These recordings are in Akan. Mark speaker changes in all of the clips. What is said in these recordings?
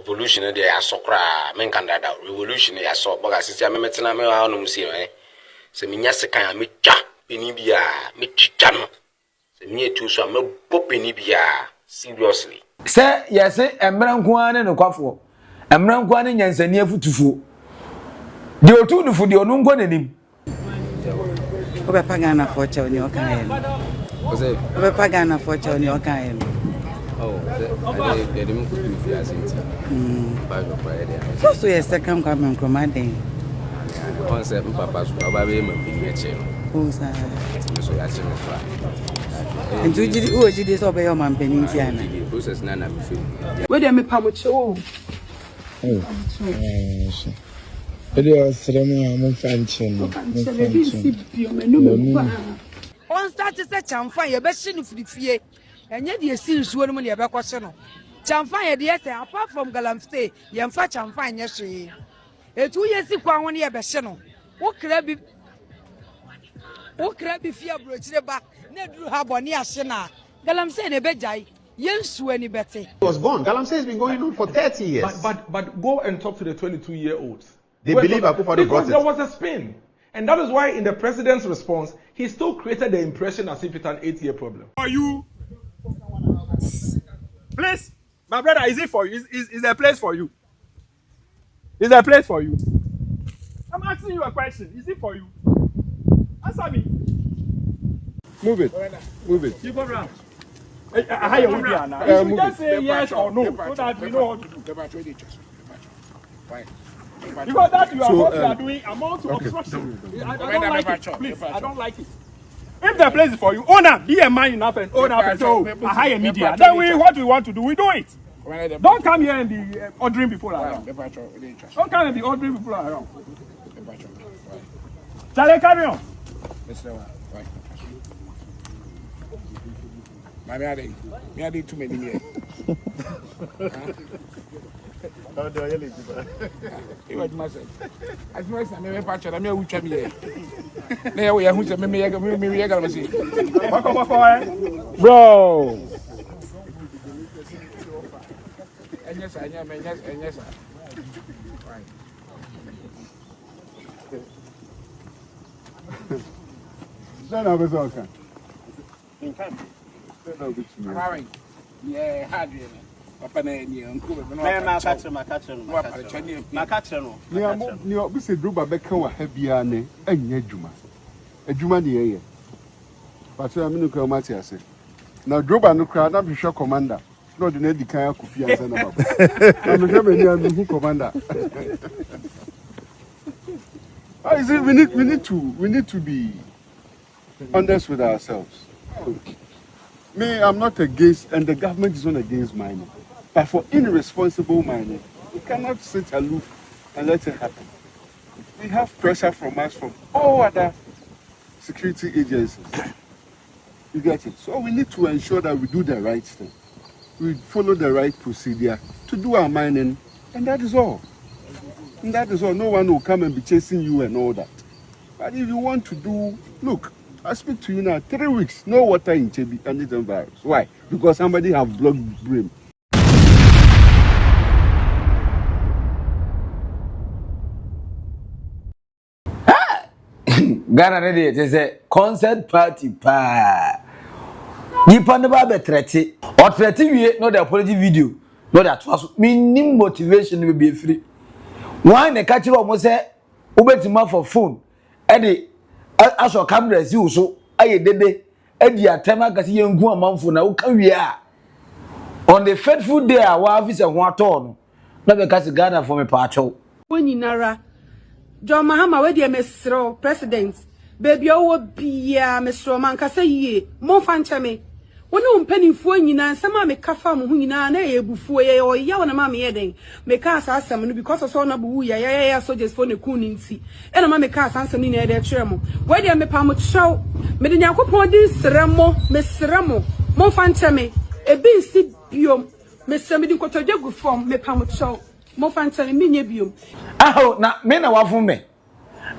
Speaker 1: Revolution de asokra men kandada revolution ya so boga sisi me metena me ha no musi se minya sekan me twa peni bia me twitwa no se mi etu so me bo peni bia seriously
Speaker 2: se yes emranko ane no kwafo emranko ane nyansani afutufuo de otu nufu de onu nko nanim
Speaker 3: obepagana for cha oni okan
Speaker 1: ose
Speaker 3: obepagana for cha oni okan
Speaker 1: oh they dem ko tu fi asenti ba go pa ede
Speaker 3: so yes second come den
Speaker 1: concept papa so ba be ma pini eche
Speaker 3: o sa
Speaker 1: so ya che me fa
Speaker 3: ntu jidi o jidi so be yo man peni ti ana
Speaker 1: process na me feel
Speaker 3: we dey me pamoche o
Speaker 4: Video ceremony I'm fanching.
Speaker 3: On start to say chamfan ye be shinu fie enye de esi nsuo no mu ye be kwose no chamfan ye de say apart from Galamsey ye mfa chamfan ye hwe etu ye si kwa ho ne ye be hye no wo kra bi fie abrochire ba na duru ha boni ahye na Galamsey ne be jai ye nsuo ni bete
Speaker 5: was born. Galamsey has been going on for 30 years.
Speaker 6: But go and talk to the 22-year-olds.
Speaker 5: They believe Akufo-Addo brought it.
Speaker 6: There was a spin. And that is why in the president's response, he still created the impression as if it's an 8-year problem.
Speaker 7: For you, please, my brother, is it for you? Is there a place for you? Is there a place for you? I'm asking you a question. Is it for you? Answer me.
Speaker 4: Move it. Move it.
Speaker 7: You go around. You should just say yes or no so that we know what to do. Because that you are what you are doing amount to obstruction. I don't like it. Please, I don't like it. If the place is for you, owner, be a man enough and own up and so a higher media. Then what we want to do, we do it. Don't come here and be ordering people around. Don't come and be ordering people around. Shall I carry on?
Speaker 4: Me are too many here. How do I yell it? It was myself. As much as I may patch, I may which I'm here. Now we are who's a me.
Speaker 7: Bro.
Speaker 4: And yes, I am, and yes, Son of a soccer. Yeah, hard. Papa na ni uncle be no makatre no ni obi se druba beka wa ha bia ne anya adwuma ne ye patro aminu ka mati ase na druba no kra na bihwe commander no de na dikan akofi ansa na baba na me hwe bani anu commander I say we need to be honest with ourselves. Me, I'm not against, and the government is not against mining. But for irresponsible mining, we cannot sit aloof and let it happen. We have pressure from us from all other security agencies. You get it? So we need to ensure that we do the right thing. We follow the right procedure to do our mining, and that is all. And that is all. No one will come and be chasing you and all that. But if you want to do, look, I speak to you now, 3 weeks, no water in Chebi and it's a virus. Why? Because somebody have blocked brim.
Speaker 2: Ghana ready it say concert party pa. Nipa ne ba be trete. O trete wie no the apology video. No that was minimum motivation we be free. Why ne catch you almost say ubetima for phone. E aso camera si uso aye dede edi atema kasi yengu amanfo na uka wie a on the faithful day a wa office ho ato no na be kasi Ghana for me pa acho
Speaker 8: Wonyinara John Mahama we de mesro president baby owo bia mesro man kasa yie mo fa ncheme woni umpanifo nyina nsema me kafa mo hu nyina na ebufuo ye oya wona ma me yeden me ka asasam no because so na bu ya soldiers for ne kuni nti e na ma me ka asasam ni na e de twere mo we de me pa mo tsew me de yakopon di sremo me sremo mo fa ncheme ebi nsi biom me sremo di nkotodwe gu form me pa mo tsew mo fa ncheme me nya biom
Speaker 2: aho na me na wafun me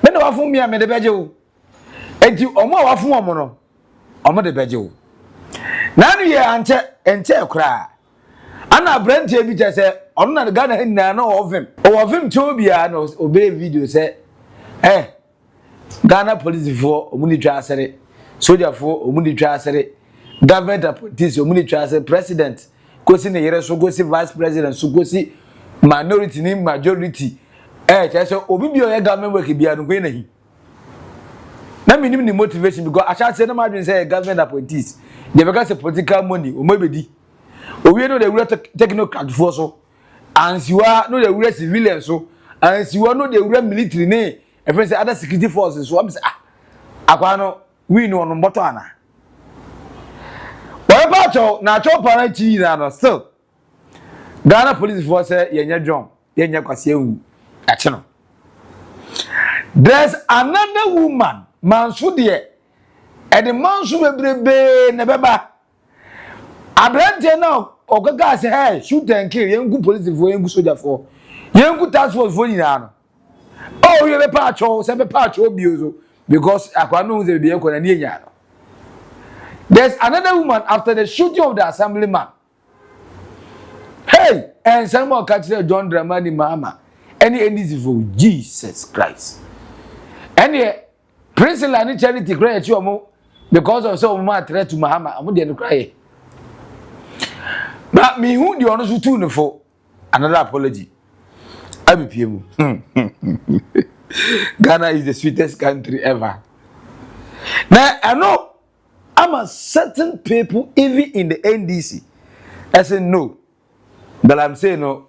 Speaker 2: na wafun me a me de beje wo enti omo wafun omo no omo de beje wo Nanu ye anche kra. ana brand bi je say ono na Ghana hin na of him to bia no obey video say Ghana police for omuni twa asere soldier for omuni twa asere government appointees omuni twa asere president kosi ne yere so kosi vice president so kosi minority ni majority che say obi bi o ye government work bia no ko na hi na minim ni motivation because acha say na madwin say government appointees they because political money o mabedi owie no the real technocrat for so ansiwa no the real civilian so ansiwa no the real military ne e friend say other security forces so am say akwa no we no no mboto ana boy pa cho na cho para chi na no still Ghana police force yenya John yenya kwase ewu ache no there's another woman Manso de and the Manso bebrebe ne beba abrante na ogaga say hey shoot and kill yengu police for yengu soldier for yengu task force for nyina no oh you be pacho say be pacho biozo because akwa no ze be ekona ni enya no. There's another woman after the shooting of the assemblyman. Hey, and someone catch John Dramani Mahama. Any NDC for Jesus Christ. Any Prince Lani charity cry at you because of so much threat to Mahama. I'm going to cry. But me who the honors to for another apology. I be PMO. Ghana is the sweetest country ever. Now I know I'm a certain people even in the NDC. I say no. But I'm saying no.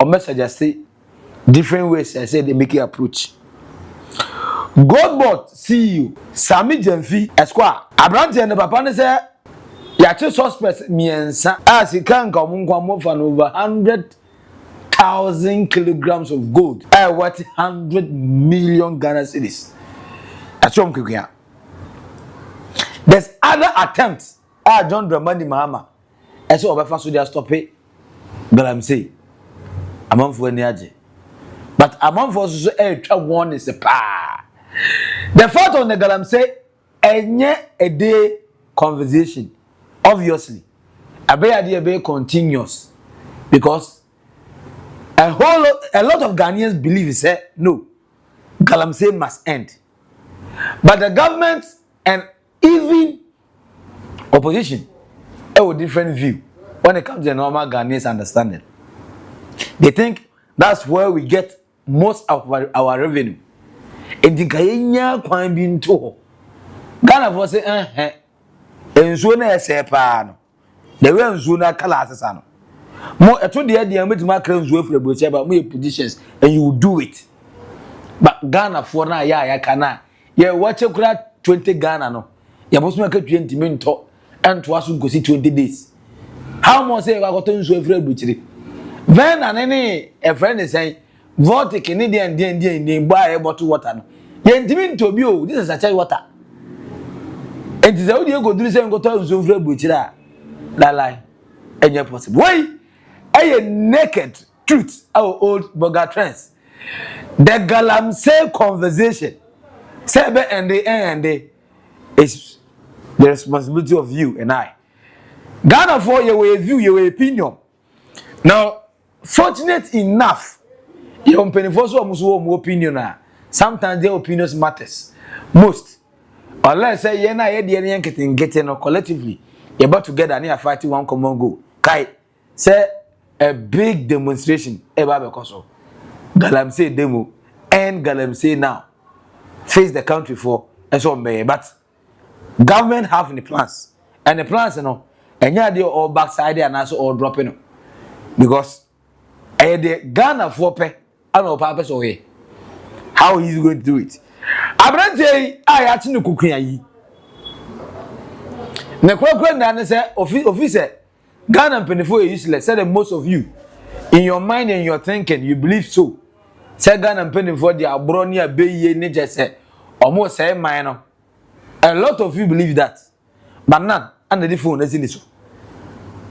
Speaker 2: Or message I say different ways. I say they make it approach. Godbot CEO Sami Jemfi Esquire. Abrante and the papa say yache suspects miensa as he can come for over 100,000 kilograms of gold. What 100 million Ghana cedis. That's what I'm saying. There's other attempts. John Dramani Mahama. I saw Obefa so they stop it. Galamsey. Among for any aje. But among for so one is a pa. The fact on the Galamsey a day conversation. Obviously. A be continuous. Because a lot of Ghanaians believe say no. Galamsey must end. But the government and even opposition have a different view when it comes to the normal Ghanaians understanding. They think that's where we get most of our revenue. And the Ghanaian kwam bin to Ghana for say enzo na esepa no. The way enzo na kala asesa no. Mo eto de metima kra enzo afre boche ba mo positions and you will do it. But Ghana for na ya kana ye watch kura 20 Ghana no. Ya bosu make 20 minto and to asu go see 20 days. How much say we got to every butchery? Then and any a friend is saying vote Canadian in buy a bottle water. No. Ye to be this is a chai water. And is how you go do say go to every butchery. La lie. And you possible. Why? A naked truth our Oldboga trends. The Galamsey conversation. Sebe and the is the responsibility of you and I. Ghana for your view, your opinion. Now, fortunate enough, your opinion. Sometimes their opinions matters most. Unless say you're not getting collectively, you're about to get a fighting one common goal. Kai say a big demonstration. Galamsey demo and Galamsey now face the country for so but government have the plans and the plans and yeah they all backside and also all dropping because the Ghana for pay and no purpose away how he's going to do it. Abrante I actually cooking yi na kwakwa na say officer Ghana penifo useless said most of you in your mind and your thinking you believe so say Ghana penifo they are brony abeye ne just say almost say minor. A lot of you believe that, but none under the phone is in this.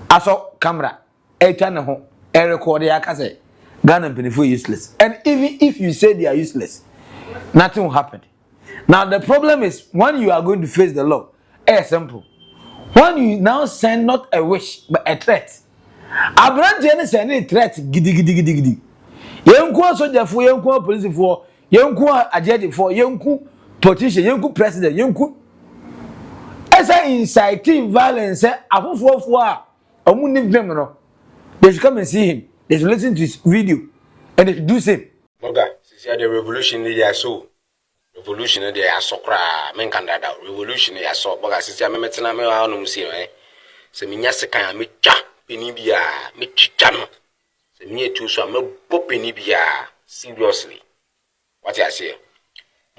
Speaker 2: I saw camera, a channel, a recorder, I say, Ghana benefit useless. And even if you say they are useless, nothing will happen. Now the problem is when you are going to face the law, simple. When you now send not a wish but a threat, Abrante ne se ne threat gidi. Yenku soldier for yenku police for yenku agent for yenku politician yenku president yenku esa inciting violence afofofo a omu ni vim no. They should come and see him. They should listen to his video and they should do same.
Speaker 1: Moga, see the revolution they are so. Revolution they are so cra men can that revolution they are so boga see me metena me wa no musi eh. Se me nyase kan me twa peni bia me twitwa no. Se me etu so me bo peni bia seriously. What I say?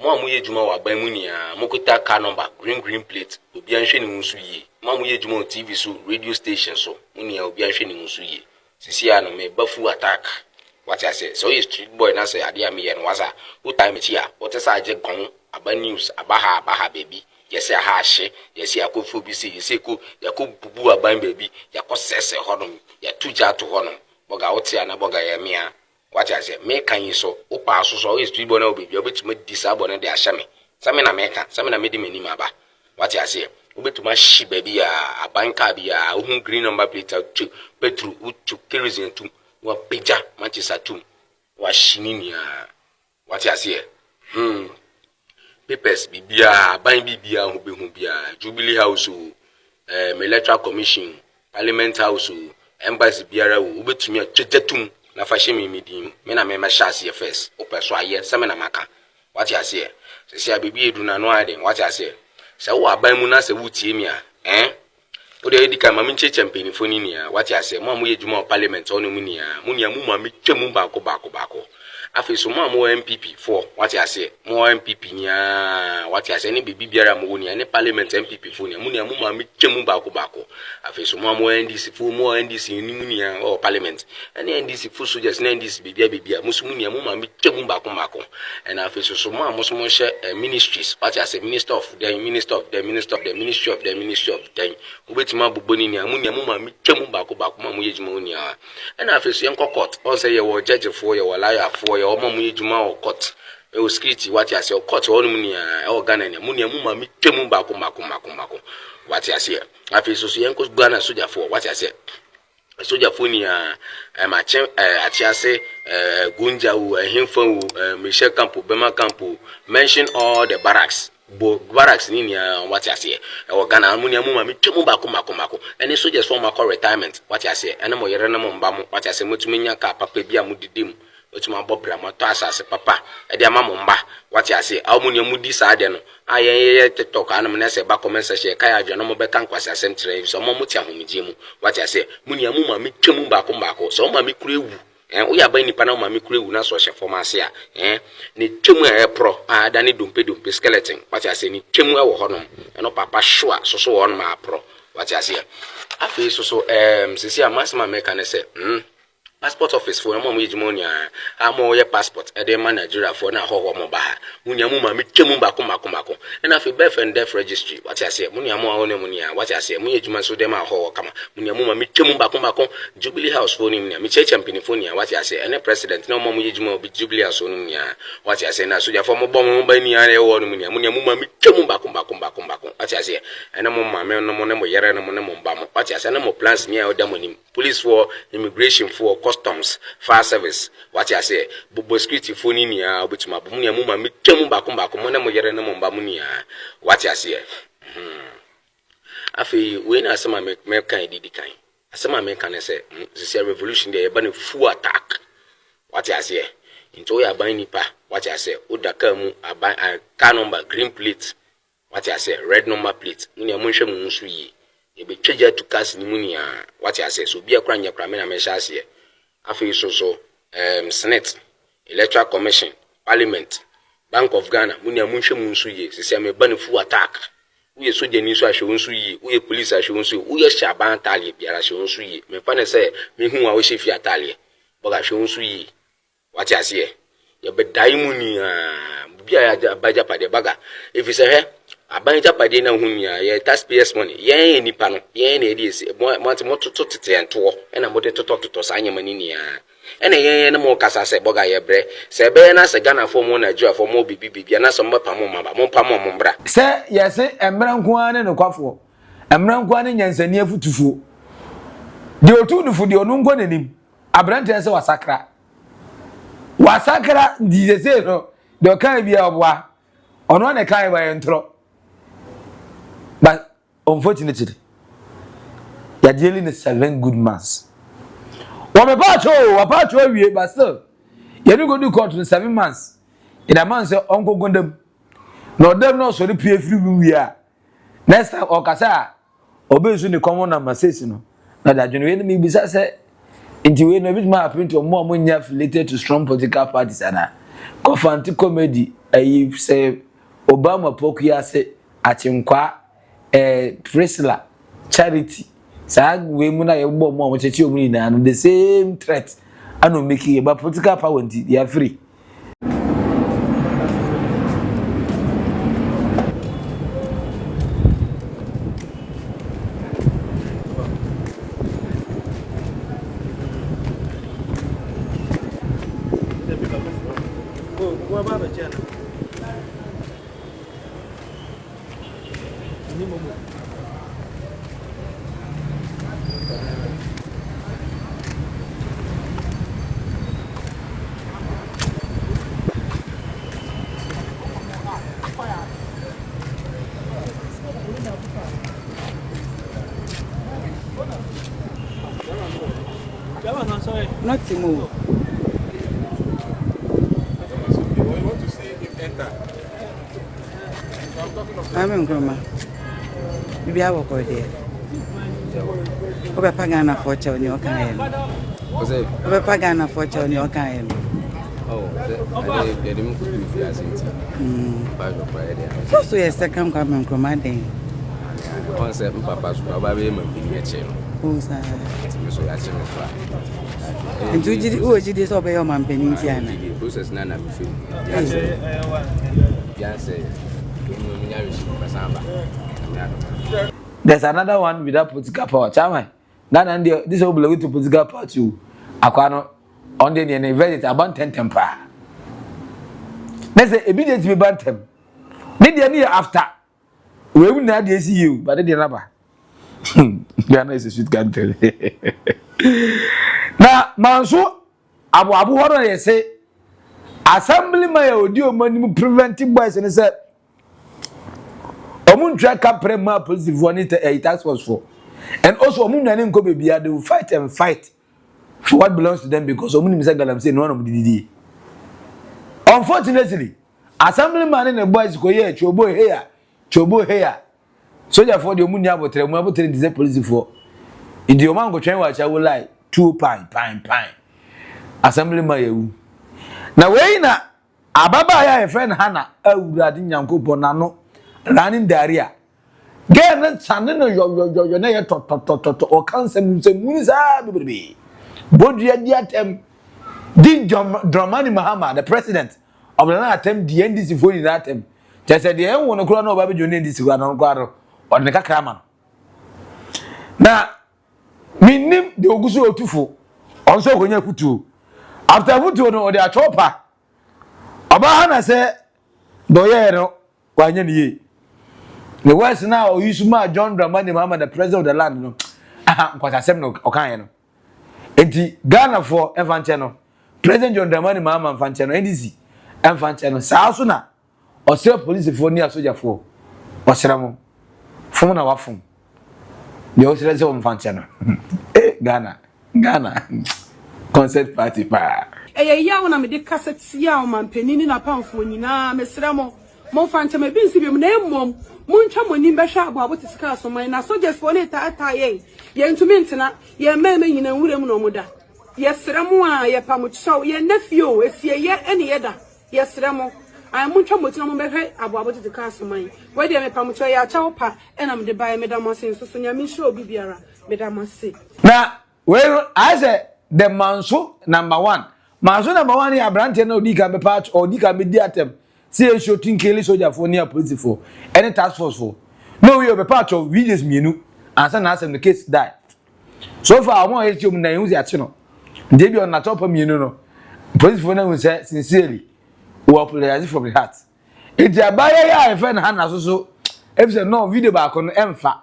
Speaker 1: Mo amuye juma wa ban mu nia mo kuta car number green plate obi anhwe ni nsu yi. Mo amuye juma TV so radio station so mu nia obi anhwe ni nsu yi. Sisi ano me bafu attack. What I say? So is street boy na say ade am ye no waza. Who time chia? What is aje gon aba news abaha baby. Yes ha hye. Yes akofu bi say yes ko yakọ bubu aban baby. Yakọ sese hodom. Ya tuja to honom. Boga wotia na boga ya mia. What I say? Me kan yi so. O pa so is street boy na baby. Obetuma disable na de ahye me. Same na me kan. Same na me di mani aba. What I say? Obetuma shi baby a abanka bi a ohun green number plate to petrol to kerosene to wa peja Manchester tum wa shininia. What I say? Papers bibia ban bibia hu bia Jubilee House electoral commission parliament house embassy biara wo obetumi atwetetum na fa hye me din me na me sha ase first opeso aye se me na maka. What I say? Se bibi edu na no ade. What I say? Se wo aban mu na se wutie mi a o de edika ma me champion foni ni a. What I say? Mo amu yejuma parliament onu mu ni a. Mu ni amu ma me twam bako afi so mo MPP 4. What I say? Mo MPP nya. What I say? Ni bibi biara mo ni ani parliament MPP foni mu ni amu ma me twam bako afi so mo NDC fu mo NDC ni mu ni a o parliament ani NDC fu so just na NDC bibia musu mu ni amu ma me twam bako and afi so mo amuso mo share ministries. What I say? Minister of the ministry of the ministry of the obetima boboni ni amu ma me twam bako ma mo yejuma oni a and afi so yen court on say ye wo judge for ye wo lawyer for ye o mo yejuma o court e o security. What I say? Court o mu ni a e o Ghana ni amu ma me twam bako what I say? Afi so yen ko Ghana soldier for. What I say? Soldier for ni a ma chen atiase gunja wu hemfa Michel Campo Bema Campo mention all the barracks barracks ni what I say? E o Ghana amu ma me twam bako any soldiers for my retirement. What I say? Ene mo yere na mo mba mo. What I say? Motumenya ka papa bia mo didim otuma bobra mo to asase papa e de ama mo mba. What I say? Amu di sa de no aye TikTok anam na se ba comment section kai adwo no mo be kan kwase asem tere so mo muti ahomije mu. What I say? Muniamu ma me twam bako so ma me kura ewu o ya ban nipa na ma me kura ewu na so hye formase a ne twam e pro ada ne dompe skeleton. What I say? Ni twam e wo honom no papa shoa so won ma pro. What I say? Afi so sisi amasma me kan say passport office for mo yejimonia amo ye passport e de Nigeria for na ho mo ba muniamu ma me twam bako and afi birth and death registry. What I say? Muniamu a woni munia. What I say? Mu yejuma so dem a ho kama muniamu ma me twam bako Jubilee House for ni me champion for ni. What I say? Any president na mo yejuma obi Jubilee House no nia. What I say? Na so for mo bom mo ba ni are wo no munia muniamu ma me twam bako what I say? And mo ma me no mo ne mo yere no mo ne mo mba mo. What I say? Na mo plans ni a odam ni police for immigration for customs fire service. What I say? Bobo security for ni nia obetuma muniamu ma me twam bako mo ne mo yere no mo mba mo nia. What I say? Afi we na asema me kan didi kan asema me kan say this revolution dey ban full attack. What I say? Into ya ban nipa. What I say? Odaka mu aban car number green plate. What I say? Red number plate. Muni amunhwe mu nsu yi e be twaja to cast ni muni a. What I say? So bia kra nya kra me na me sha ase afi so Senate, Electoral Commission, Parliament, Bank of Ghana muni amunhwe mu nsu yi sisi me ban full attack. Uye soje ni so ahwe nsu yi, uye police ahwe nsu yi, uye shaban tali biara ahwe nsu yi. Me pa ne say me hu a wo shefi atali. Boga ahwe nsu yi. What I say? You be dai mu ni bia ya abaja pade baga. If you say he abaja pade na hu ni ya taxpayers money. Yen nipa no, yen na edi ese. Mo to tete ento. E na mo de to sa anyama ni ni a. Ene yen na mo kasa se boga ye bre. Se be na se Ghana for mo Nigeria for mo bibi na so mo pa mo maba. Mo pa mo mbra.
Speaker 2: Se yese emra nko ane no kwafo. Emra nko ane nyansani afutufuo. de otu no fu de onu ngo nanim abrante se wasakra di se no de kan bia oboa ono na kan ba entro but unfortunately you are dealing with 7 good months. Wa pacho wie but still you no go do court in 7 months. In a man say onko gondam no dem no so the pay free we are next time okasa obezu ni common number 6 no na da dwene we me bisa say nti we no bit ma happen to mo nya affiliated to strong political parties ana kofanti comedy ayi say Obama pokuya say achinkwa Priscilla charity sa we mu na ye bo mo chechi omu ni na the same threat ano make ye ba political power nti they are free.
Speaker 3: Not to move. I'm in Grandma. Maybe I will go there. Over Pagana for your kind. Over Pagana for your kind.
Speaker 1: Oh, they didn't put you as it.
Speaker 3: So, yes, I come from commanding.
Speaker 1: Concept Papa's probably a chair.
Speaker 3: Who's that? And do you disobey your man, Peninsula?
Speaker 1: Process Nana.
Speaker 2: There's another one without political power. Chama. This will belong to political power too. Aquano on the event about 10 temper. Let's say immediately bantam. Need the year after. We will not see you, but the rubber. Ghana is a sweet country. Now, Manso, Abu what say, assembly my audio money preventing boys and said, Omun track up prema police if a tax was for. And also, Omun and Kobe they will fight and fight for what belongs to them because Omun Mahama Galamsey no one of the unfortunately, assembly man and the boys go here, chobo here. So therefore, the Omun Yabo train police for. In the Oman go train watch, I will lie 2 pine. Assembly my now, when Ababa, ya friend Hannah, Radin Yanko Bonano, running the area. Get not sending your name or cancer, Munza, baby. Bodia diatem, Din Dramani Mahama, the president of the attempt, the NDC for in attempt. Just said the end one of Crono Baby Junior this one on Guaro or the Kakraman. Now, me name the Ogusu Otufu, also when you put two. After Vutu or the Atopa, Abahana said, Doyero, Wanyani. The West now, Yusuma, John Dramani Mahama, the president of the land, no. Because I said no, okay. Enti Ghana for Infantino, President John Dramani Mahama Infantino, NDC, Infantino, Sausuna, or sell police for near soldier for, or Seramo, phone our phone. The Australian Infantino. Ghana, concert party pa.
Speaker 8: Ya wana me de cassette ya o man penini na pamfo nyina mesramo mo fanta me bin sibi na emmom muntwa moni behwa abo abotisika so man na soldiers for na ta ye ntumi ntena ye meme nyina nwurem no muda ye sramo a ye pamuchaw ye nafio esie ye ene ye da ye sramo ai muntwa motina mo behwe abo abotisika so man we de me pamuchaw ya chaw pa ena me de bae me da mo sen so nyame show bibiara me da mo se
Speaker 2: na we I say the Manso number 1. Manso number 1 ya brand na odi ka be patch or odi ka be di atem. See shooting kill soldier for near police for any task force for. No we be patch of videos mienu answer na asem the case die. So far mo e tiom na hu zi ate no. Dey be on na top mienu no. Police for na say sincerely we apologize from the heart. It abaya ya e friend Hannah so if say no video ba ko no emfa.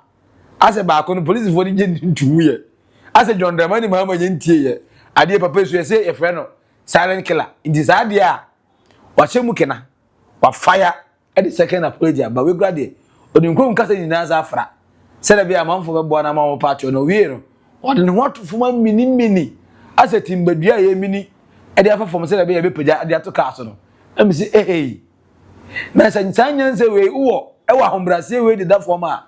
Speaker 2: As e ba ko no police for dey ntu ye. As a John Dramani Mahama Yentie, Adia Papa, you say a friend, silent killer. In this idea, watch him mukena, what fire at the second apology, but we graduate. When you come casting in Nazafra, said a be a month for a Bonama party on a weird. What and what for 1 mini as a timber dear mini, and the other from said a be a bit at the other castle. Let me say, hey, Nasa Tanyans away, oh, our home Brazil waited that for ma.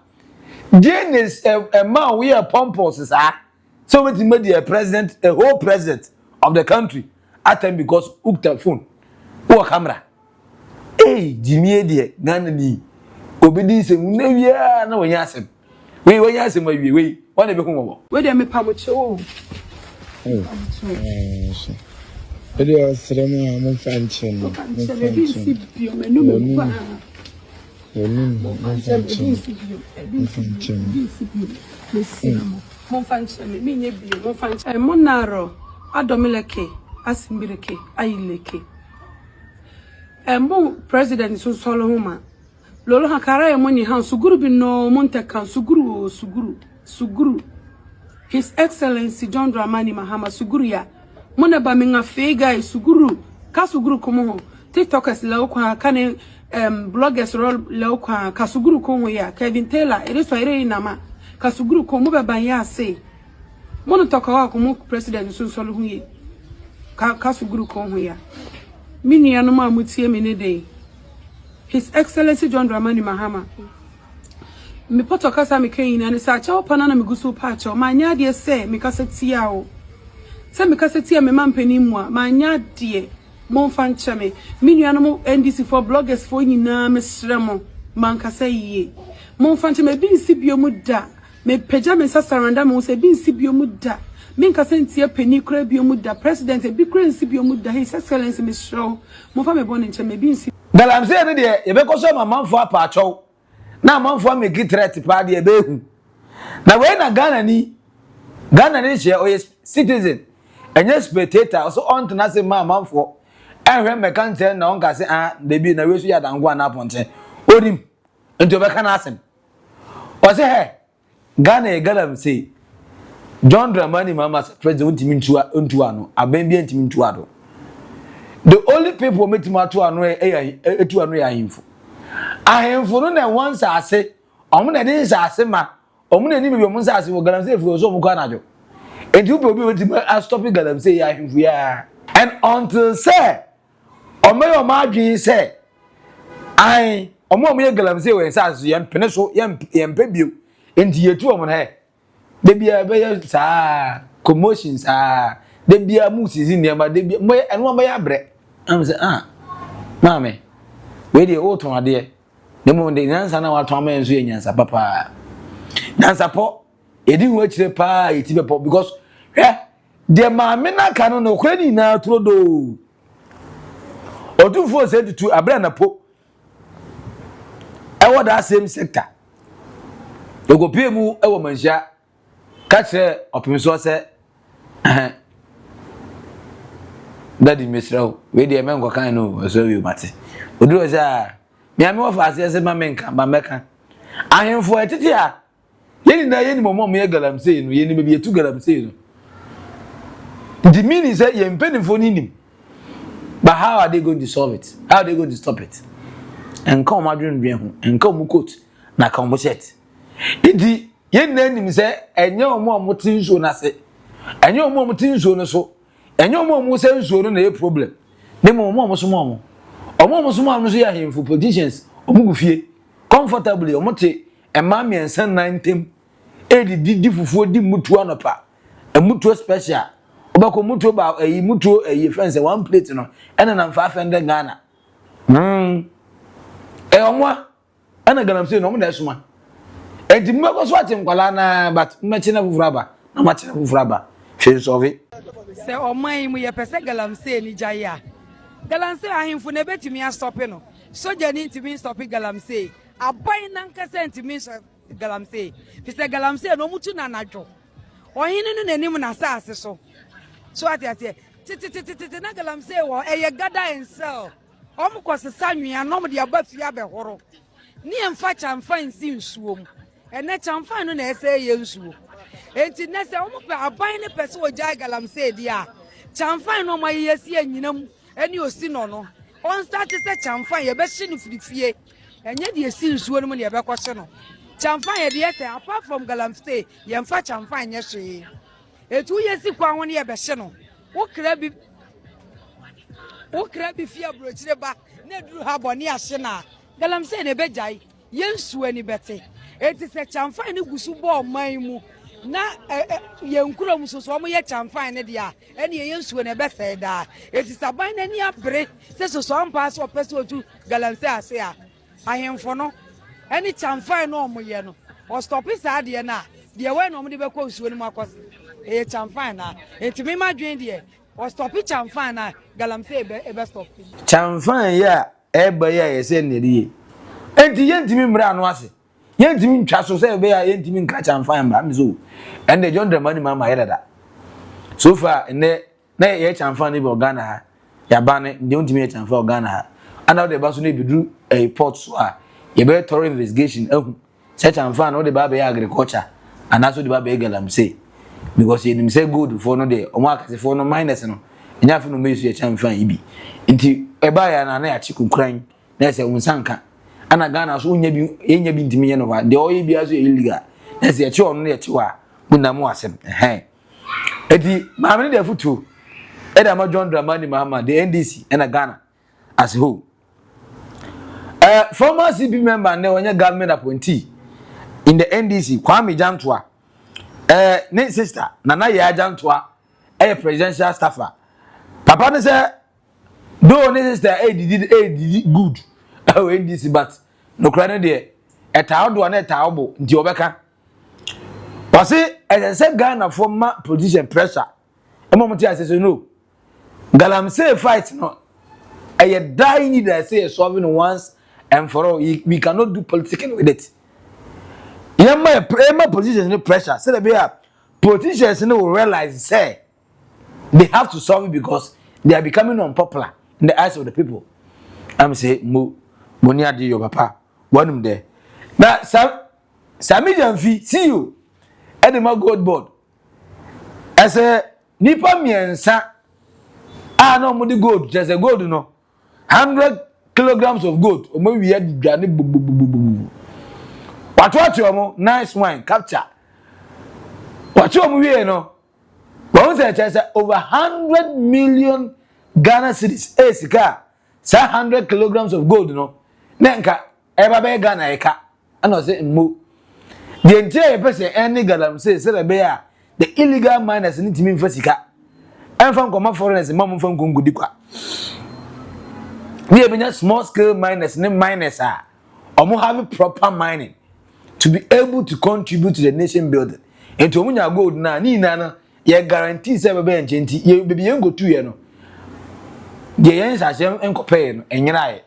Speaker 2: Jane is a man we are pompous, so it's made a president, a whole president of the country at time because hooked phone or camera. Hey, Jimmy, dear, Nani, obedience, no one asked him. We were asking where we want to be home.
Speaker 8: Where they me pamucho.
Speaker 9: Ele é o cinema muito fantástico.
Speaker 8: Monaro, Adomileke, Asimbireke, Aileke. Mon president so solo homa. Lolo hakara ya moni han suguru bino montekan suguru. His Excellency John Dramani Mahama suguru ya. Mona ba minga fega suguru. Ka suguru komo. TikTokers leo kwa kane bloggers leo kwa kasuguru komo ya. Kevin Taylor ereso ere nama. Kasuguru komo beba ya say. Mona toka wa komo president so solo huye. Kasuguru komo ya. Mini anoma mutie menede. His Excellency John Dramani Mahama. Me poto kasa me kan ina ne sa cha opana na me gusu pa cha ma nya de se me kasa tia o. Se me kasa tia me mampani mu a ma nya de mon fan cha me. Me nua no NDC for bloggers for nyina me sremo man kasa yie. Mon fan cha me bi nsi bio mu da. Me peja me sasaranda me se bi nsi bio mu da. Me kasa ntia pani kra bio mu da. President bi kra nsi bio mu da. His Excellency me show. Mo fa me bon nche me bi nsi
Speaker 2: Galamsey ne de ye be ko so manfo apa acho na manfo make threat pa de be hu na we na Ghana ni she o citizen enye spectator so on to na say manfo enhwe mekanten na on ka say de bi na we so ya dangwa na ponte onim ento be kana asem o say he Ghana e Galamsey John Dramani Mahama president ntua no aben bi ntimi ntua do. The only people met him to annoy to annoy ahimfo. Ahimfo no na once ase, omo na dey ase ma, omo na ni be omo ase wo Galamsey for so omo kwa najo. Enti u be met him stop Galamsey ahimfo ya. And until say, omo yo ma adwin say, ai, omo ye Galamsey we ase yem pene so yem pe bio. Enti yetu omo na he. De bia be sa commotions de bia mu season ne ma de bia mo eno ma ya bre. I'm say mama we dey o ton ade ne mo de nyansa na wa ton ma enso nyansa papa nyansa po edi hu akire pa eti be po because de mama na ka no kra ni na trodo odufo say to abra na po e wo that same sector e go pie mu e wo manhia ka kire opimso say Daddy Misrao, we the men go kan no so you mate. Odu say me am of as say ma menka ma meka. Ahemfo etete a yeni na yeni momo me Galamsey no yeni me be tu Galamsey no. The meaning say ye mpenifo ni nim. But how are they going to solve it? How are they going to stop it? And come adwin dwen ho, and come coat na come mo shirt. Idi yeni na nim say enye omo tinso na se. Enye omo tinso no so. Enyo omo say nsuo no na e problem. Ne omo so mo. Omo so mo no so ya himfo politicians omugufie comfortably omo te ema miensan 9 di fufuo di mutu anopa. E mutu special. Obako mutu ba mutu friends one plate no ena na 500 Ghana. Omo ana Galamsey no omo da suma. Enti mmeko so atim kwala na but mmechi na fufuraba. Na machi na fufuraba. She solve
Speaker 3: Se omai mu ye pese Galamsey ni jaya. Galamsey ahimfo na betimi astope no. Soja ni ntimi stope Galamsey. Abai na nkase ntimi Galamsey. Pese Galamsey no mutu na nadwo. Ohine no nanim na saase so. So ati na Galamsey wo eye gada ensel. Omukosesa nwia no de abafia behoro. Ni emfa chamfa nsi nsuom. Ene chamfa no na ese ye nsuo. enti na se omo pe aban ne pese o jai Galamsey dia chamfan no ma yesi anyinam eni osi no on start se chamfan ye be hye no firifie enye de esi nsuo no mu ne ye be kwose no chamfan ye de se apart from Galamsey ye mfa chamfan nye hye etu yesi kwa ho ne ye be hye no wo kra bi fie abrochire ba na duru ha boni ahye na Galamsey ne be jai ye nsuo ni bete eti se chamfan ne gusu bo man mu na ye nkurom so so mo ye chamfan ne dia ene ye nsuo ne be se da eti saban na ni abre se so so ampa so pese otu Galamsey ase a ahemfo no ene chamfan no mo ye no o stop isa de na de we no mo de be ko nsuo ni makose e chamfan na eti me madwen de o stop chamfan na Galamsey be stop
Speaker 2: chamfan ya eba ya ye se ne rie enti yentimi mra no ase yentimi ntwa so se be ya yentimi nka chamfan mra mzo and the John Dramani Mahama yedada so far ne na ye chamfan ni be Ghana ha ya ba ne de yentimi ye chamfan Ghana ha and now the baso ne bidu report so a ye be thorough investigation ehu se chamfan no de ba be agriculture and also de ba be Galamsey because ye nim say good for no de omo akase for no minus no enya fe no me su ye chamfan ibi nti e ba ya na ya chikunkran na se unsanka ana Ghana so nya bi enya bi ntimi ye no ba de oye bi aso illegal na se ye che ono ye che wa munamu asem edi maamene de futu eda ma John Dramani Mahama the NDC na Ghana as a whole former CP member ne onye government appointee in the NDC Kwame Jantoa ne sister Nana ya Jantoa presidential staffer papa ne say do ne sister did good NDC but no kra ne de etawdo na etawbo nti obeka wasi say Ghana former politician pressure emomoti asese no Galamsey fight no die need I say solving once and for all we cannot do politics with it yema politicians no pressure say the politicians no will realize say they have to solve it because they are becoming unpopular in the eyes of the people. I'm say money ade your papa one there now Sami Jamfi see you at the gold board as a nipa miensa no money gold just a gold no 100 kilograms of gold o mo wi adwane bubububu what you nice wine capture what you wi no one say just over 100 million Ghana cedis sika 100 kilograms of gold no nenka eba be Ghana eka and say mo the entire person any Galamsey say the illegal miners need to mean for sika and from come foreigners mom from ngudi kwa we have small scale miners ne miners are omo have proper mining to be able to contribute to the nation building and to omunya gold na ni na ye guarantee say be enchenti ye be yen go tu ye no ye yen sasem enkope no enyira ye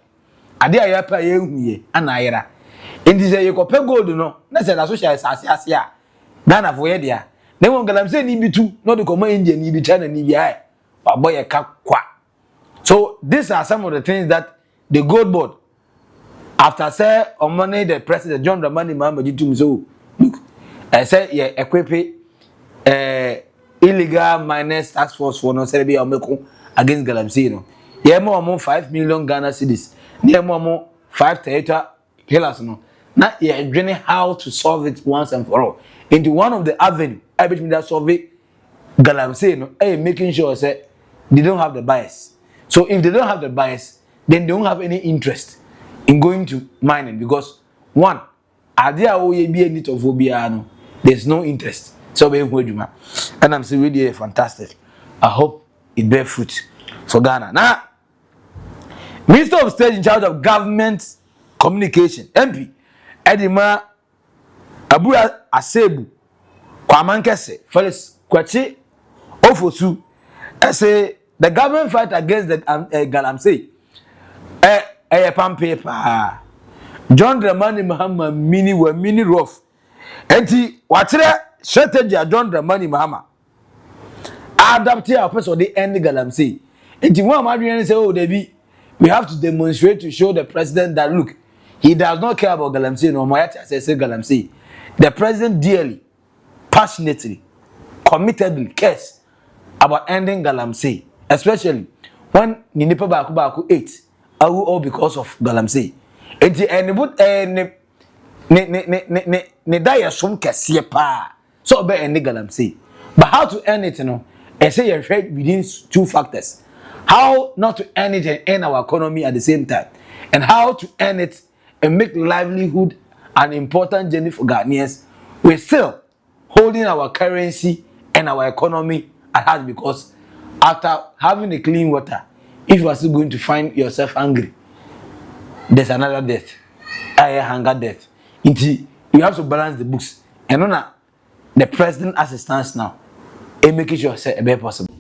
Speaker 2: ade aye pa ye huye ana ayira enti say ye kope gold no na say na social ase a Ghana for ye dia na won Galamsey ni bitu no de koma engine ni bi China ni bi ai wa boy ka kwa. So these are some of the things that the gold board after say on money the president John Dramani Mahama jitum so look I say yeah equip illegal miners task force for no say be omeko against Galamsey no yeah more 5 million Ghana cedis yeah more 5 theater pillars no na yeah dreaming how to solve it once and for all into one of the avenue I bet me that solve it Galamsey no making sure say they don't have the bias. So if they don't have the bias then they don't have any interest in going to mining because one idea o ye be need of obia no there's no interest so be hujuma and I'm saying really fantastic. I hope it bear fruit for Ghana. Now Minister of State in charge of government communication MP Edima Abua Asebu Kwamankese Felix Kwachi Ofosu say the government fight against the Galamsey pam paper John Dramani Mahama mini rough enti wachire strategy John Dramani Mahama adapt our person the end Galamsey enti one madwen say oh Debbie we have to demonstrate to show the president that look he does not care about Galamsey no more say Galamsey the president dearly passionately, committedly cares about ending Galamsey, especially when Ninipa Baku 8 are all because of Galamsey. Ne die some kesiye pa so be any Galamsey. But how to end it, I say you're right within two factors. How not to end it and end our economy at the same time, and how to end it and make livelihood an important journey for Ghanaians. We're still holding our currency and our economy at heart, because after having a clean water, if you are still going to find yourself hungry, there's another death, a hunger death. You have to balance the books, and on the president as it stands now, and make it yourself a better possible.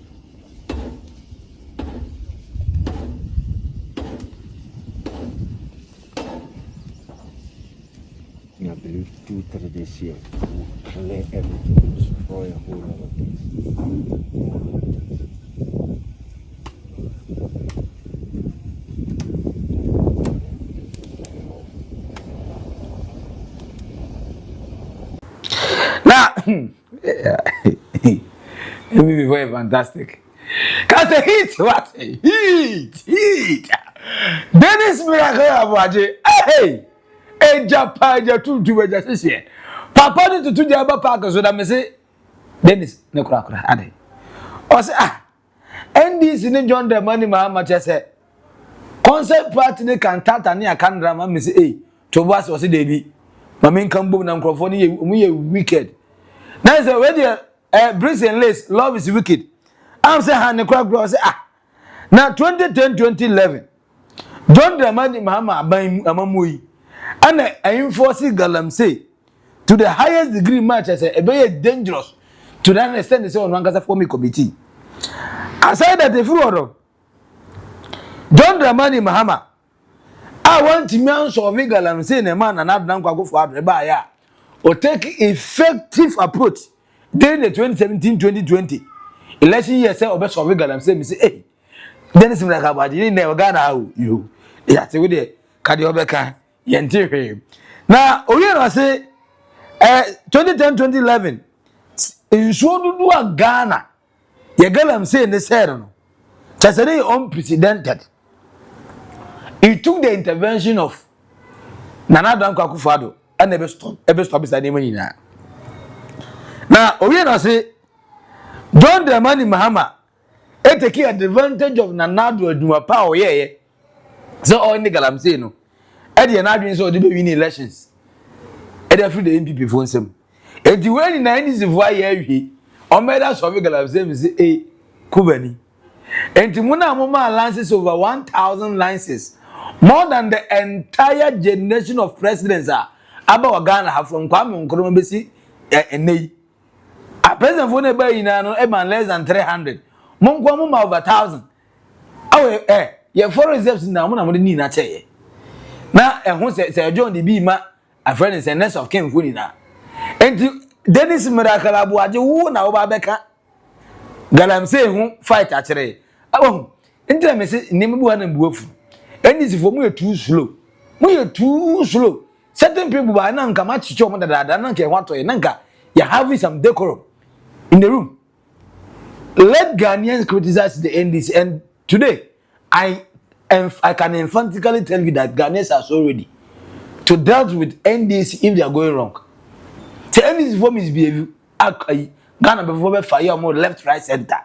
Speaker 10: I believe 2-3 this year will clear everything, destroy a whole lot of things.
Speaker 2: Now, it will be very fantastic. Cause the heat, what? Heat. Dennis Miracle Abuaje, hey, Japan, to just here. Papa to the other park, so that me say, Dennis, no crack, ade. Or say, and this in John the money, Mahama just said, concert party can tata near can drama, me say, hey, to was a baby. My main combo and microphone, we wicked. Now, so when you bricks and lace, love is wicked. I'm saying, and the crowd goes, now 2010-2011, John Dramani Mahama by Amamui, and I enforce Galamsey to the highest degree match as a very dangerous to that extent. The same one for me committee. Aside that, the fraud John Dramani Mahama, I want to Manso Galamsey, a man and not go for Abrebaya, or take effective approach during the 2017-2020 election year. Say, or best of Galamsey, say, hey, Dennis Mrakabadi, you never got you. Yeah, say, with the Cardiobeka, Yenti. Now, Oriana say, 2010-2011, in Shodua Ghana, Galamsey in the Serano. Chasere unprecedented. It took the intervention of Nana Danko Akufo-Addo and never stop his name now. Now, Oriana say, John Dramani Mahama, take advantage of Nanado Duma power, yeah. So, all in the Galamsey, no. Eddie and Adrian saw the winning elections. Eddie free the MPP for him. If you were in the 90s of why he, or made us of Galamsey, say, hey, Kubani. And Timuna Moma lances over 1,000 lances, more than the entire generation of presidents are about Ghana have from Kwame Nkrumah and they. A president for never in less than 300. Monkwamuma over 1,000. Oh, your foreign reserves now, I'm going to need a chair. Now, and who said John the Bima, a friend is a nest of King Funina. And Dennis Miracle Abuaje, who now Babeka Galamsey, who fight actually. Oh, and me say, Nimuan and Wolf. And this is for me too slow. We are too slow. Certain people by Nanka much choma that I don't care what to Nanka. You're having some decorum in the room. Let Ghanaians criticize the NDC, and today I can emphatically tell you that Ghanaians are so ready to deal with NDC if they are going wrong. The NDC for misbehavior, Ghana before fire more left, right, center.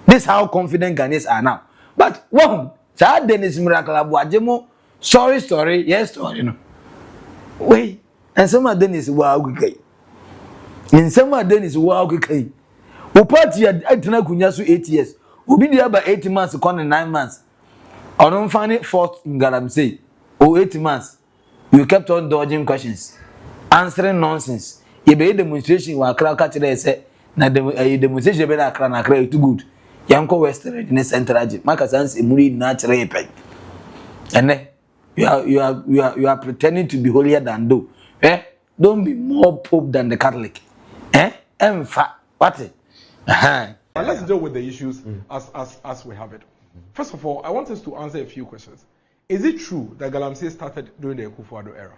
Speaker 2: This is how confident Ghanaians are now. But one, Dennis Miracle Abuaje, sorry story, yes story, you know. Wait, and some of Dennis wow okay. In some of Dennis wow okay. We party at Kunya 8 years. We be there by 18 months, 9 months. I don't find it fault in Galamsey. 8 months. You kept on dodging questions, answering nonsense. You be demonstration while crowd catch there say, na demonstration be na crowd too good. Yanko Western in the center agent. Makasans imuri natural pay. And then you are pretending to be holier than thou. Don't be more pope than the Catholic. In fact, what?
Speaker 6: Let's deal with the issues as we have it. First of all, I want us to answer a few questions. Is it true that Galamsey started during the Akufo-Addo era?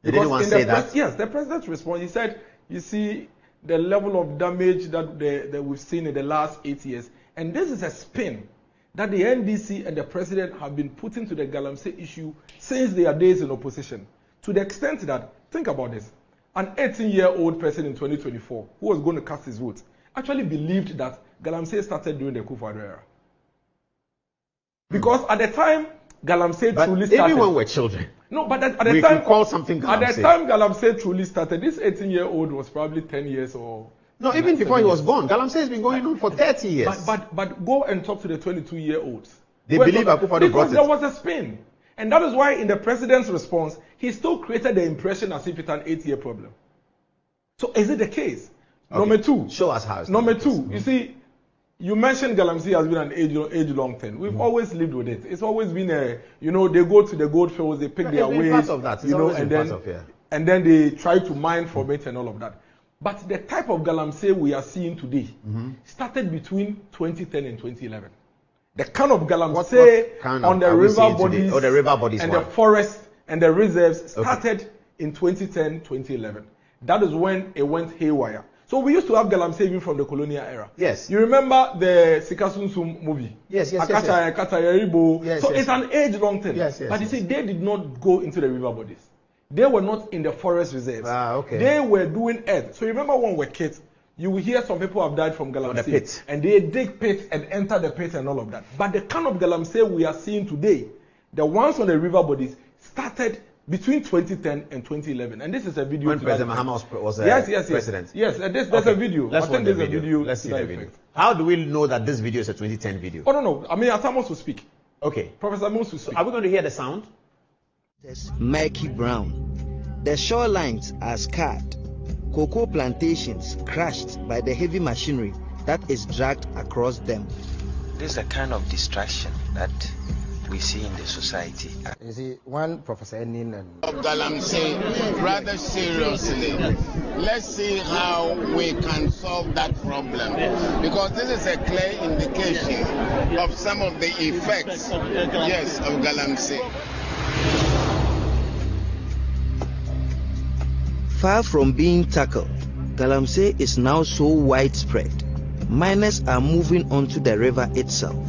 Speaker 5: Did anyone say that?
Speaker 6: Yes, the president's response, he said, you see, the level of damage that we've seen in the last 8 years. And this is a spin that the NDC and the president have been putting to the Galamsey issue since their days in opposition. To the extent that, think about this, an 18-year-old person in 2024 who was going to cast his vote actually believed that Galamsey started during the Kufuor era. Because at the time, Galamsey truly started.
Speaker 5: Everyone were children.
Speaker 6: No, but at the
Speaker 5: we
Speaker 6: time,
Speaker 5: could call something Galamsey.
Speaker 6: At the time Galamsey truly started, this 18-year-old was probably 10 years or...
Speaker 5: No, even before he was born. Galamsey has been going on for 30 years.
Speaker 6: But go and talk to the 22-year-olds.
Speaker 5: They believe Akufo-Addo brought it.
Speaker 6: There was a spin. And that is why in the president's response, he still created the impression as if it's an 8-year problem. So is it the case? Okay. Number two.
Speaker 5: Show us how.
Speaker 6: Number two, you see, you mentioned Galamsey has been an age-long thing. We've always lived with it. It's always been they go to the gold fields, they pick their way.
Speaker 5: Part of that.
Speaker 6: And then they try to mine from it and all of that. But the type of Galamsey we are seeing today started between 2010 and 2011. The kind of Galamsey on the river bodies and the forest and the reserves started in 2010, 2011. That is when it went haywire. So we used to have Galamsey even from the colonial era.
Speaker 5: Yes.
Speaker 6: You remember the Sikasunsum movie?
Speaker 5: Yes.
Speaker 6: So it's an age-long thing. But you see, they did not go into the river bodies. They were not in the forest reserves. They were doing earth. So remember when we were kids, you will hear some people have died from Galamsey. And they dig pits and enter the pits and all of that. But the kind of Galamsey we are seeing today, the ones on the river bodies, started between 2010 and 2011. And this is a video.
Speaker 5: When President Mahama was president.
Speaker 6: Yes, there's a video.
Speaker 5: Let's watch the video. Let's see the video. How do we know that this video is a 2010 video?
Speaker 6: Oh, no. I mean, Atamos will speak.
Speaker 5: Okay.
Speaker 6: Professor Amos will speak.
Speaker 5: Are we going to hear the sound?
Speaker 11: Murky brown. The shorelines are scarred. Cocoa plantations crushed by the heavy machinery that is dragged across them.
Speaker 12: This is a kind of distraction that we see in the society.
Speaker 13: You see, one Professor Enin and
Speaker 14: Galamsey rather seriously. Let's see how we can solve that problem, because this is a clear indication of some of the effects, of Galamsey.
Speaker 11: Far from being tackled, Galamsey is now so widespread. Miners are moving onto the river itself.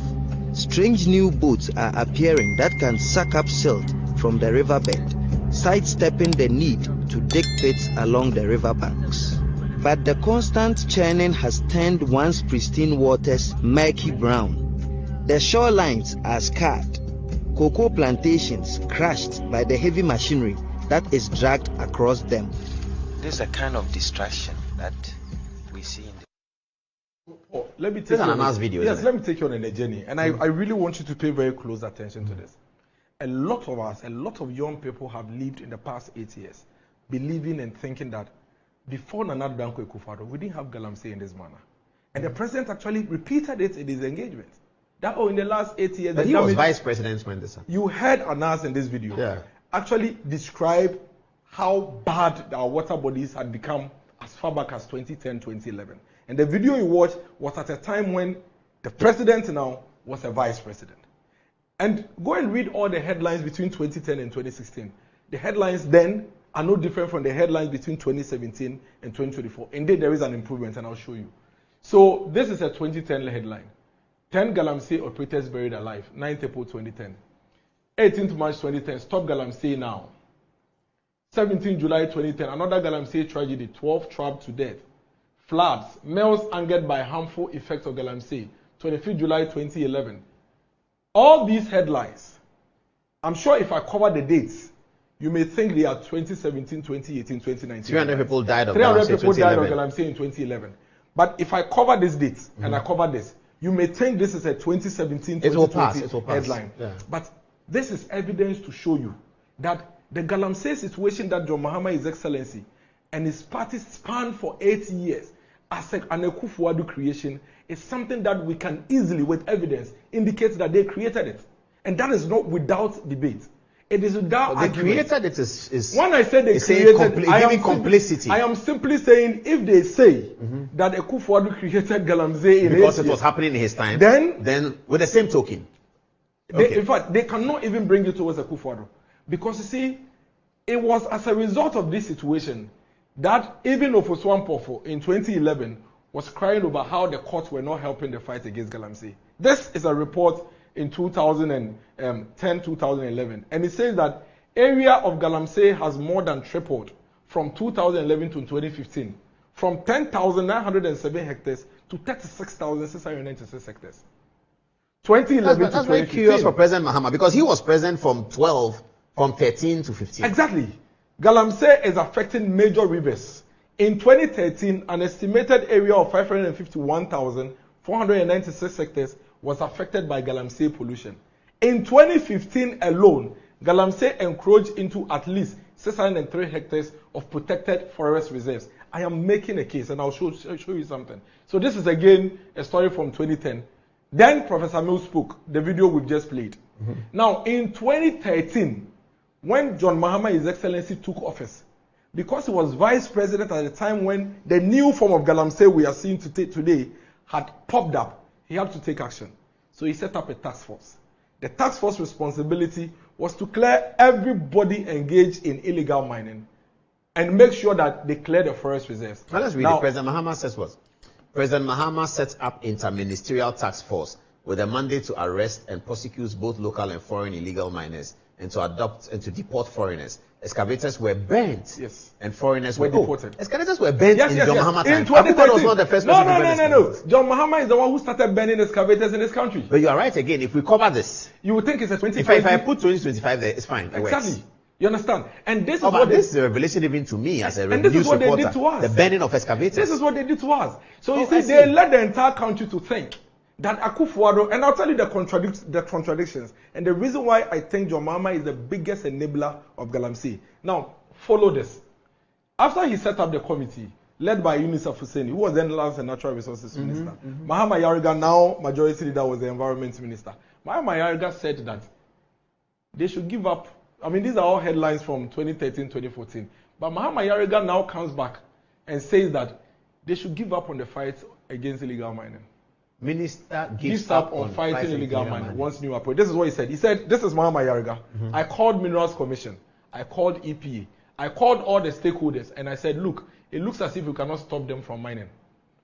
Speaker 11: Strange new boats are appearing that can suck up silt from the riverbed, sidestepping the need to dig pits along the riverbanks. But the constant churning has turned once pristine waters murky brown. The shorelines are scarred. Cocoa plantations crushed by the heavy machinery that is dragged across them.
Speaker 12: This is a kind of distraction that we see in the...
Speaker 6: Let me take you
Speaker 5: on a nice video.
Speaker 6: Yes, let me take you on a journey. And I really want you to pay very close attention to this. A lot of us, a lot of young people have lived in the past 8 years believing and thinking that before Nana Danko Akufo-Addo, we didn't have Galamsey in this manner. And the president actually repeated it in his engagement. That in the last 8 years...
Speaker 5: But he was vice president when this happened.
Speaker 6: You heard Anas in this video actually describe how bad our water bodies had become as far back as 2010, 2011. And the video you watched was at a time when the president now was a vice president. And go and read all the headlines between 2010 and 2016. The headlines then are no different from the headlines between 2017 and 2024. Indeed, there is an improvement, and I'll show you. So this is a 2010 headline. 10 Galamsey operators buried alive, 9th April 2010. 18th March 2010, stop Galamsey now. 17 July 2010, another Galamsey tragedy, 12 trapped to death. Floods, males angered by harmful effects of Galamsey, 25 July 2011. All these headlines, I'm sure if I cover the dates, you may think they are 2017, 2018, 2019.
Speaker 5: 300 people died of
Speaker 6: 300
Speaker 5: Galamsey
Speaker 6: people died of Galamsey in 2011. But if I cover these dates and I cover this, you may think this is a 2017, 2020 headline.
Speaker 5: Yeah.
Speaker 6: But this is evidence to show you that the Galamsey situation that John Mahama, His Excellency, and his party spanned for 8 years as an Akufo-Addo creation is something that we can easily, with evidence, indicate that they created it. And that is not without debate. It is without argument.
Speaker 5: They created it is
Speaker 6: when I say they created,
Speaker 5: complicity.
Speaker 6: I am simply saying if they say that Akufo-Addo created Galamsey in
Speaker 5: because it was happening in his time, then with the same token.
Speaker 6: In fact, they cannot even bring it towards Akufo-Addo. Because you see, it was as a result of this situation that even Ofoswampofo in 2011 was crying over how the courts were not helping the fight against Galamsey. This is a report in 2010-2011, and it says that area of Galamsey has more than tripled from 2011 to 2015, from 10,907 hectares to 36,696 hectares. 2011
Speaker 5: that's very curious for President Mahama, because he was president from 13 to 15.
Speaker 6: Exactly. Galamsey is affecting major rivers. In 2013, an estimated area of 551,496 hectares was affected by Galamsey pollution. In 2015 alone, Galamsey encroached into at least 603 hectares of protected forest reserves. I am making a case, and I'll show you something. So this is again a story from 2010. Then Professor Mills spoke, the video we've just played. Now, in 2013, when John Mahama, His Excellency, took office, because he was vice president at the time when the new form of Galamsey we are seeing today had popped up, he had to take action. So he set up a task force. The task force responsibility was to clear everybody engaged in illegal mining and make sure that they clear the forest reserves.
Speaker 5: Now let's read it. President Mahama says what? President Mahama sets up interministerial task force with a mandate to arrest and prosecute both local and foreign illegal miners and to adopt and to deport foreigners. Excavators were burnt.
Speaker 6: Yes.
Speaker 5: And foreigners were
Speaker 6: deported.
Speaker 5: Excavators were burnt in John Mahama time.
Speaker 6: In 2013.
Speaker 5: Was not the first
Speaker 6: no.
Speaker 5: person
Speaker 6: John Mahama is the one who started burning excavators in this country.
Speaker 5: But you are right again. If we cover this,
Speaker 6: you would think it's a 2020.
Speaker 5: If I put 2025 there, it's fine. It
Speaker 6: exactly.
Speaker 5: Works.
Speaker 6: You understand? And this is
Speaker 5: what this is a revelation even to me as a news reporter. The burning of excavators.
Speaker 6: This is what they did to us. So you see, they led the entire country to think that Akufo-Addo, and I'll tell you the contradictions, and the reason why I think John Mahama is the biggest enabler of Galamsey. Now, follow this. After he set up the committee, led by Yunus Hussein, who was then Lands and Natural Resources Minister, Mahama Yariga, now Majority Leader, was the Environment Minister. Mahama Yariga said that they should give up. I mean, these are all headlines from 2013-2014. But Mahama Yariga now comes back and says that they should give up on the fight against illegal mining.
Speaker 5: Minister
Speaker 6: gives up on fighting illegal mining once new approach. This is what he said. He said, this is Mahama Yariga. I called Minerals Commission. I called EPA. I called all the stakeholders and I said, look, it looks as if we cannot stop them from mining.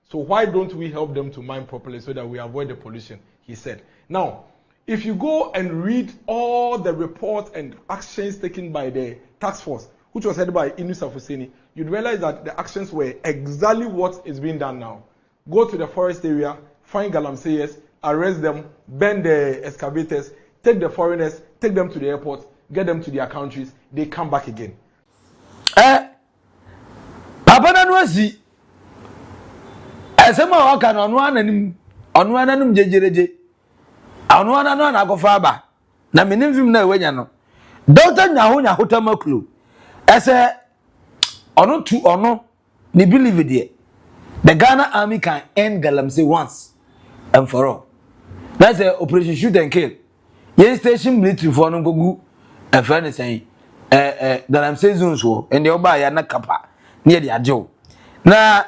Speaker 6: So why don't we help them to mine properly so that we avoid the pollution, he said. Now, if you go and read all the reports and actions taken by the task force, which was headed by Yunus Hussein, you'd realize that the actions were exactly what is being done now. Go to the forest area, find Galamseyers, arrest them, burn the excavators, take the foreigners, take them to the airport, get them to their countries, they come back again.
Speaker 2: Papa Nanwasi, Asema waka na onu ananum jejereje. Onu ananu na akofa aba. Na menim film na ewenya no. Dr. Nyaho Tamaklu. Ese onu to onu ni believe there. The Ghana Army can end Galamsey once and for all. That's a operation shoot and kill. Yen station military for no go e friend say Galamsey zone so and the oba ya na kapa near the ajo. Na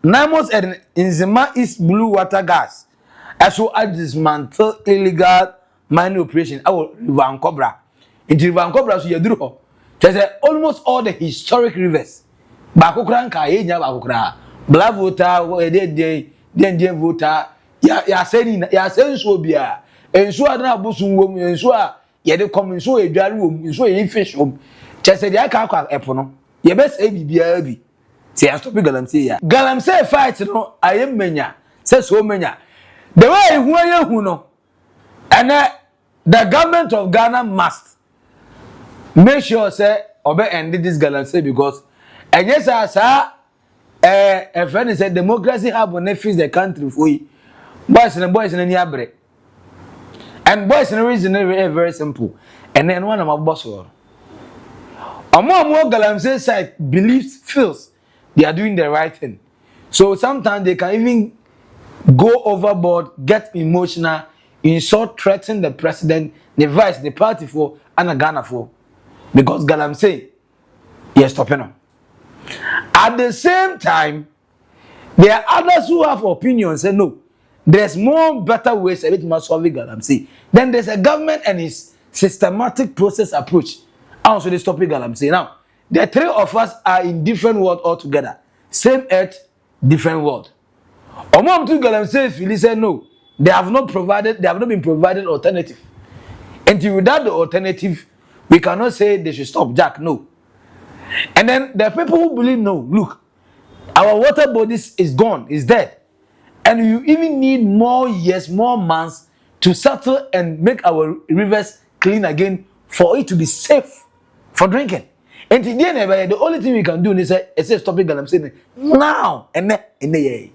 Speaker 2: Namos and Inzima East Blue Water Gas as well as dismantle illegal mining operation. Our River Cobra. In River Cobra, so you do. There's almost all the historic rivers. Bakukran Kayenya Bakukra. Black water, then water. Ya saying so be a. And so I don't have and so ya de come so a dry room, so a fish home. Just say the Akaka Epono. Ye best be. Say I stop Galamsey ya. Galamsey fight no I am menya. Say so menya. The way who no. And the government of Ghana must make sure say obey end this Galamsey because and yes sir a friend said democracy have benefits the country for you. Boys in Niabre. And boys in the reason very simple. And then one of my boss among Galamsey side believes feels they are doing the right thing. So sometimes they can even go overboard, get emotional, insult, threaten the president, the vice, the party for, and a Ghana for. Because Galamsey, yes, stopping them. At the same time, there are others who have opinions and no, there's more better ways of it must solve Galamsey. Then there's a government and its systematic process approach. Also, they stop Galamsey. Now, the three of us are in different world altogether. Same earth, different world. Omom to Galamsey Philly said no. They have not been provided alternative. Until without the alternative, we cannot say they should stop Jack. No. And then the people who believe no, look, our water bodies is gone, is dead. And you even need more years, more months to settle and make our rivers clean again for it to be safe for drinking. And today, the only thing we can do is say stop it, Galamsey now and then.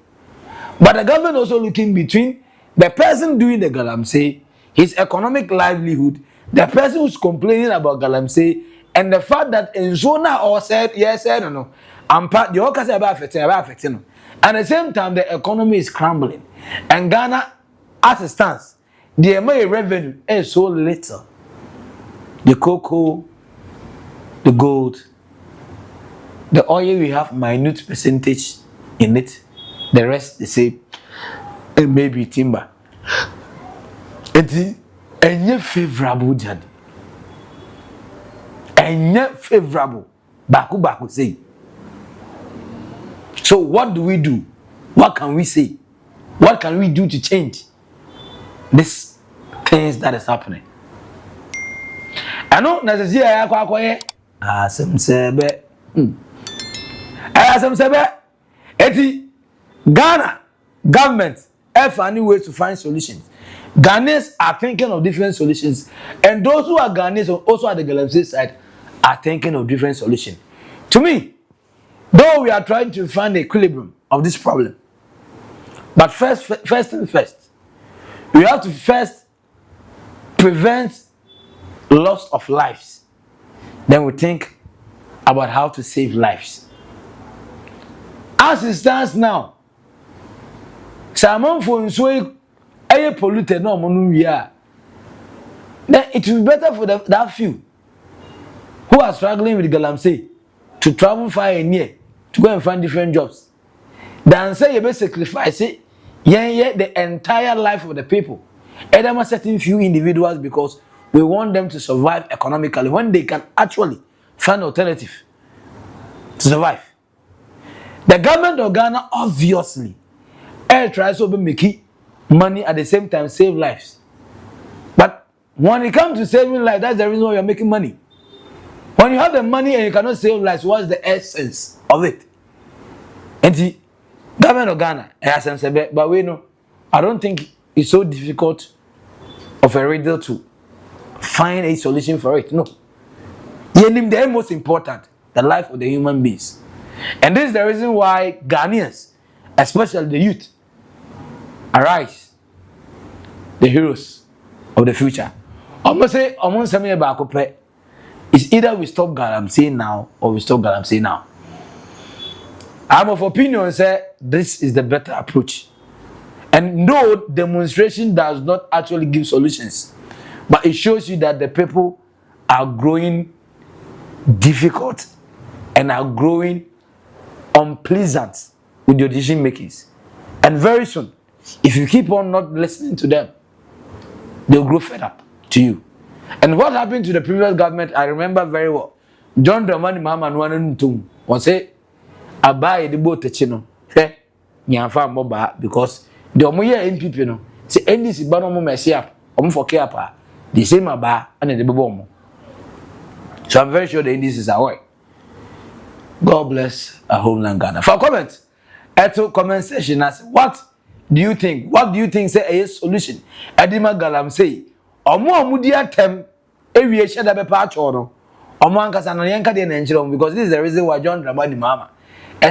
Speaker 2: But the government also looking between the person doing the Galamsey, his economic livelihood, the person who's complaining about Galamsey, and the fact that in Zona or said yes, I don't know. And part the workers are affecting. At the same time, the economy is crumbling. And Ghana, as it stands, the MA revenue is so little. The cocoa, the gold, the oil, we have minute percentage in it. The rest, they say, it may be timber. It is a favorable journey. And favorable. Baku say. So what do we do? What can we say? What can we do to change these things that is happening? I know necessarily Ghana government have any ways to find solutions. Ghanaians are thinking of different solutions, and those who are Ghanaians also at the Galamsey side are thinking of different solutions. To me, though we are trying to find the equilibrium of this problem, but first, we have to first prevent loss of lives. Then we think about how to save lives. As it stands now, Salmon for air polluted no money. Then it will be better for that few who are struggling with Galamsey to travel far and near to go and find different jobs than say you be sacrifice it, the entire life of the people. And there are certain few individuals because we want them to survive economically when they can actually find alternative to survive. The government of Ghana obviously tries to make money at the same time save lives. But when it comes to saving lives, that's the reason why you're making money. When you have the money and you cannot save lives, what's the essence of it? And the government of Ghana has said, but we know, I don't think it's so difficult of a riddle to find a solution for it. No. The most important, the life of the human beings. And this is the reason why Ghanaians, especially the youth, arise, the heroes of the future. It's either we stop Galamsey now or we stop Galamsey now. I'm of opinion say this is the better approach. And no, demonstration does not actually give solutions, but it shows you that the people are growing difficult and are growing unpleasant with your decision makings. And very soon, if you keep on not listening to them, they'll grow fed up to you. And what happened to the previous government, I remember very well. John Dramani Mahama Nwanentum was say, I buy the boat techino. Hey, Nyanfa Moba, because the Omoya NPP no. Say, NDC Banomo Messiap, for Kiapa, the same Aba and the Bobomo. So I'm very sure the NDC is away. God bless our homeland Ghana. For comment, comment section as what do you think? What do you think say a solution? Edima Galamsey. Omo amudia tem ewie sheda be pa cho omo ankasa no yenka de na nchiro because this is the reason why John Dramani Mahama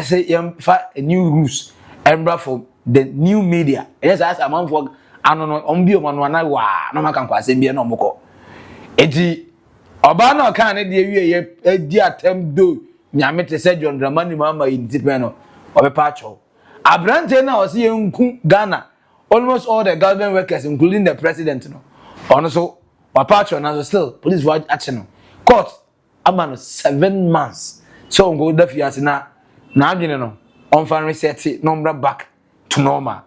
Speaker 2: say a new rules embra for the new media. Yes, as a man for anono ombi omano na wa no maka kwase bia no moko eti oba na kan ne de ewie di atem do nyame te say John Dramani Mahama independent no obe pa cho abrante na o se yenku Ghana almost all the government workers including the president no also Wapacho now still police watch action court amano 7 months so go da fiase na adwene no on fan reset number back to normal.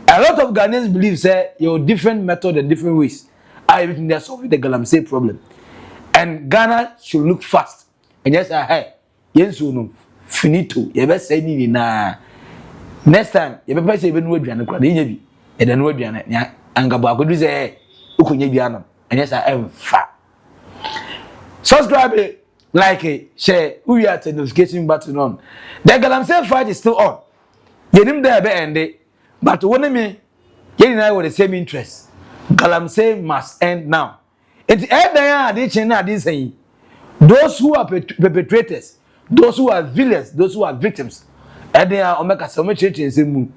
Speaker 2: A lot of Ghanaians believe say your different method and different ways are even there solving the Galamsey problem, and Ghana should look fast yes hey yensu no finito ye be say ni na next time ye be say be no aduane kra de nya bi e de no aduane nya anga ba akodu say ukonya bi anam yes fa subscribe like share we are the notification button on the Galamsey fight is still on yenim there be end but when me yen and I were the same interest Galamsey must end now it end there dey chin na dey say those who are perpetrators those who are villains those who are victims and they are omeka so much church mu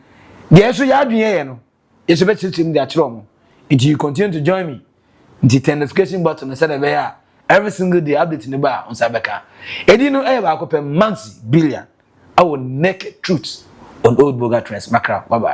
Speaker 2: dey so ya adwen ye no ye so be church mu dey akiro mo if you continue to join me the notification button said there every single day update in the bar on Sabeka. Edino Eva Maxi Billian. I will naked truth on Oldboga Trends. Macra. Bye bye.